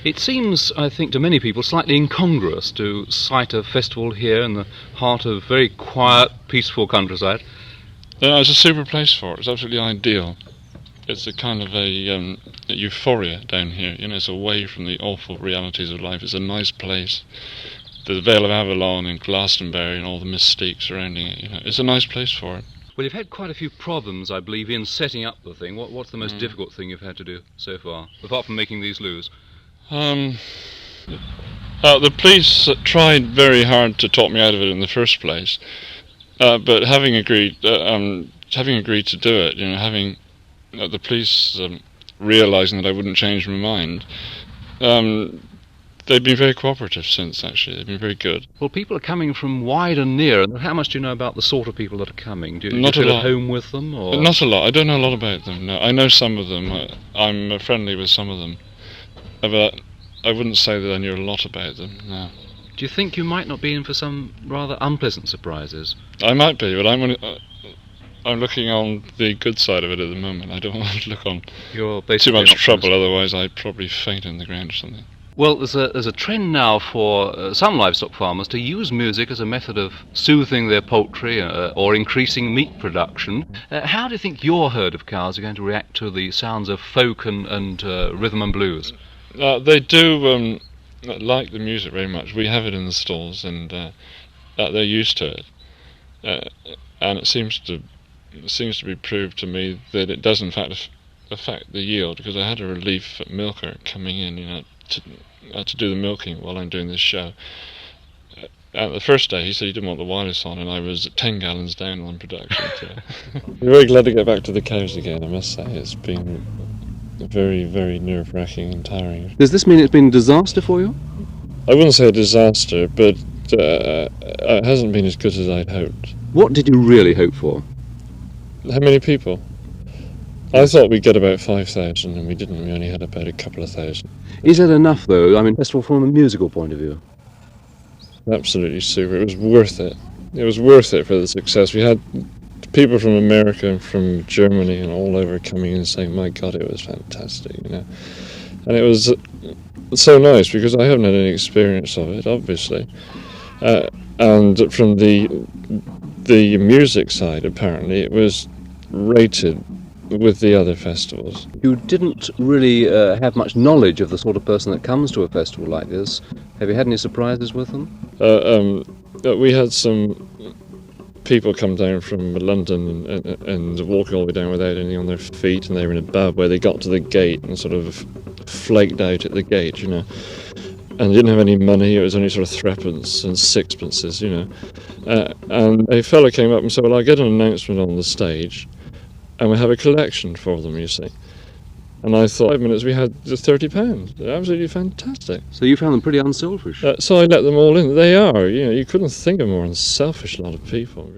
It seems, I think, to many people slightly incongruous to site a festival here in the heart of very quiet, peaceful countryside. It's a super place for it. It's absolutely ideal. It's a kind of a euphoria down here. It's away from the awful realities of life. It's a nice place. The Vale of Avalon and Glastonbury and all the mystique surrounding it. It's a nice place for it. Well, you've had quite a few problems, I believe, in setting up the thing. What's the most difficult thing you've had to do so far, apart from making these loos? The police tried very hard to talk me out of it in the first place, but having agreed to do it, having the police realising that I wouldn't change my mind, they've been very cooperative since, actually. They've been very good. Well, people are coming from wide and near, and how much do you know about the sort of people that are coming? Do you Not a feel lot. at home with them? Or? Not a lot. I don't know a lot about them. No, I know some of them. I'm friendly with some of them, but I wouldn't say that I knew a lot about them. No. Do you think you might not be in for some rather unpleasant surprises? I might be, but I'm looking on the good side of it at the moment. I don't want to look on too much trouble, otherwise I'd probably faint in the ground or something. Well, there's a trend now for some livestock farmers to use music as a method of soothing their poultry or increasing meat production. How do you think your herd of cows are going to react to the sounds of folk and rhythm and blues? They do like the music very much. We have it in the stalls, and they're used to it. And it seems to be proved to me that it does in fact affect the yield, because I had a relief milker coming in, to do the milking while I'm doing this show. And the first day he said he didn't want the wireless on, and I was 10 gallons down on production. So. We're very glad to get back to the cows again, I must say. It's been very, very nerve-wracking and tiring. Does this mean it's been a disaster for you? I wouldn't say a disaster, but it hasn't been as good as I'd hoped. What did you really hope for? How many people? I thought we'd get about 5,000, and we didn't. We only had about a couple of thousand. Is that enough, though? I mean, first of all, from a musical point of view. Absolutely super. It was worth it. It was worth it for the success. We had people from America and from Germany and all over coming in saying, "My God, it was fantastic," And it was so nice because I haven't had any experience of it, obviously. And from the music side, apparently, it was rated with the other festivals. You didn't really have much knowledge of the sort of person that comes to a festival like this. Have you had any surprises with them? We had some people come down from London and walk all the way down without anything on their feet, and they were in a bad way. They got to the gate and sort of flaked out at the gate, and didn't have any money. It was only sort of threepence and sixpences, and a fella came up and said, "Well, I'll get an announcement on the stage, and we have a collection for them, you see." And I thought, 5 minutes, we had £30. They're absolutely fantastic. So you found them pretty unselfish? So I let them all in. They are, you couldn't think of a more unselfish lot of people.